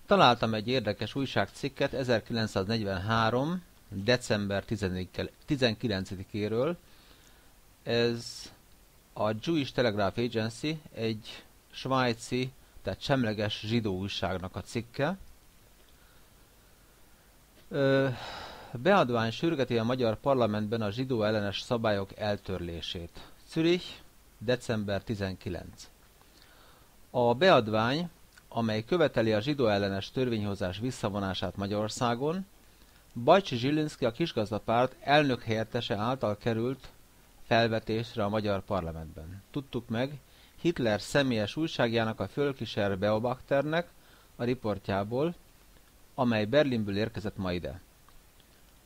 Találtam egy érdekes újságcikket 1943. december 19-éről. Ez a Jewish Telegraph Agency, egy svájci, tehát semleges zsidó újságnak a cikke. Beadvány sürgeti a magyar parlamentben a zsidó ellenes szabályok eltörlését. Zürich, december 19. A beadvány, amely követeli a zsidó ellenes törvényhozás visszavonását Magyarországon, Bajcsi Zsilinszky, a kisgazdapárt elnök helyettese által került felvetésre a magyar parlamentben. Tudtuk meg Hitler személyes újságjának, a Völkischer Beobachternek a riportjából, amely Berlinből érkezett ma ide.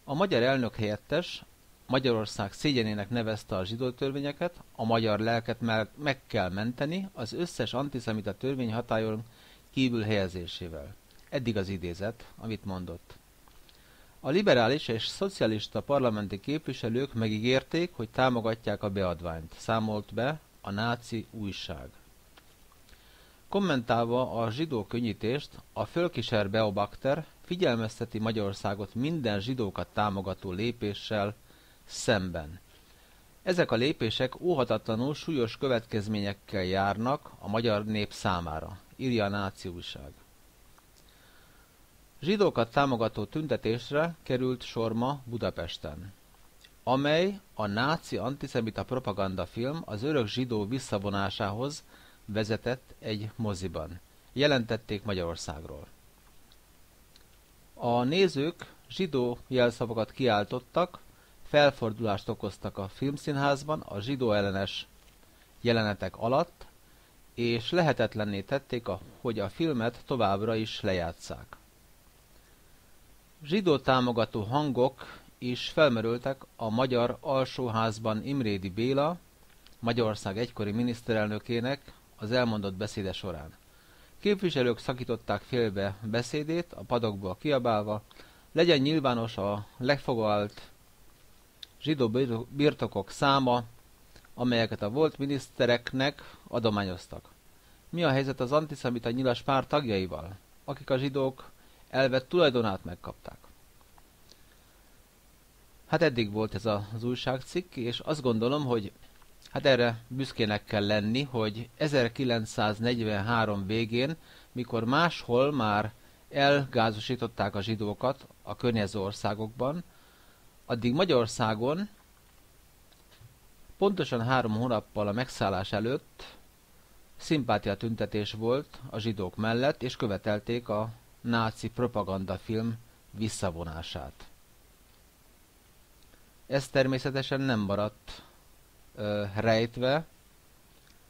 A magyar elnök helyettes Magyarország szégyenének nevezte a zsidó törvényeket, a magyar lelket meg kell menteni az összes antiszemita törvény hatályon kívül helyezésével. Eddig az idézet, amit mondott. A liberális és szocialista parlamenti képviselők megígérték, hogy támogatják a beadványt, számolt be a náci újság. Kommentálva a zsidó könnyítést, a Völkischer Beobachter figyelmezteti Magyarországot minden zsidókat támogató lépéssel szemben. Ezek a lépések óhatatlanul súlyos következményekkel járnak a magyar nép számára, írja a náci újság. Zsidókat támogató tüntetésre került sor ma Budapesten, amely a náci antiszemita propagandafilm az örök zsidó visszavonásához vezetett egy moziban. Jelentették Magyarországról. A nézők zsidó jelszavakat kiáltottak, felfordulást okoztak a filmszínházban a zsidó ellenes jelenetek alatt, és lehetetlenné tették, hogy a filmet továbbra is lejátsszák. Zsidó támogató hangok is felmerültek a magyar alsóházban Imrédi Béla, Magyarország egykori miniszterelnökének az elmondott beszéde során. Képviselők szakították félbe beszédét, a padokból kiabálva, legyen nyilvános a legfoglalt zsidó birtokok száma, amelyeket a volt minisztereknek adományoztak. Mi a helyzet az antiszemita nyilas párt tagjaival, akik a zsidók elvett tulajdonát megkapták? Hát eddig volt ez az újságcikk, és azt gondolom, hogy erre büszkének kell lenni, hogy 1943 végén, mikor máshol már elgázosították a zsidókat a környező országokban, addig Magyarországon pontosan 3 hónappal a megszállás előtt szimpátiatüntetés volt a zsidók mellett, és követelték a náci propagandafilm visszavonását. Ez természetesen nem maradt rejtve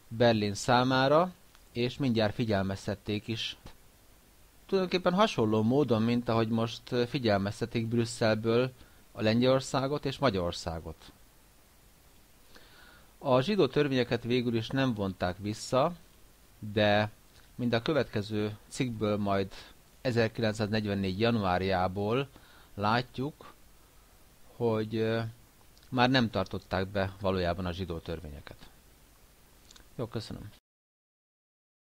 Berlin számára, és mindjárt figyelmeztették is. Tulajdonképpen hasonló módon, mint ahogy most figyelmeztetik Brüsszelből a Lengyelországot és Magyarországot. A zsidó törvényeket végül is nem vonták vissza, de mind a következő cikkből majd 1944. januárjából látjuk, hogy már nem tartották be valójában a zsidó törvényeket. Jó, köszönöm.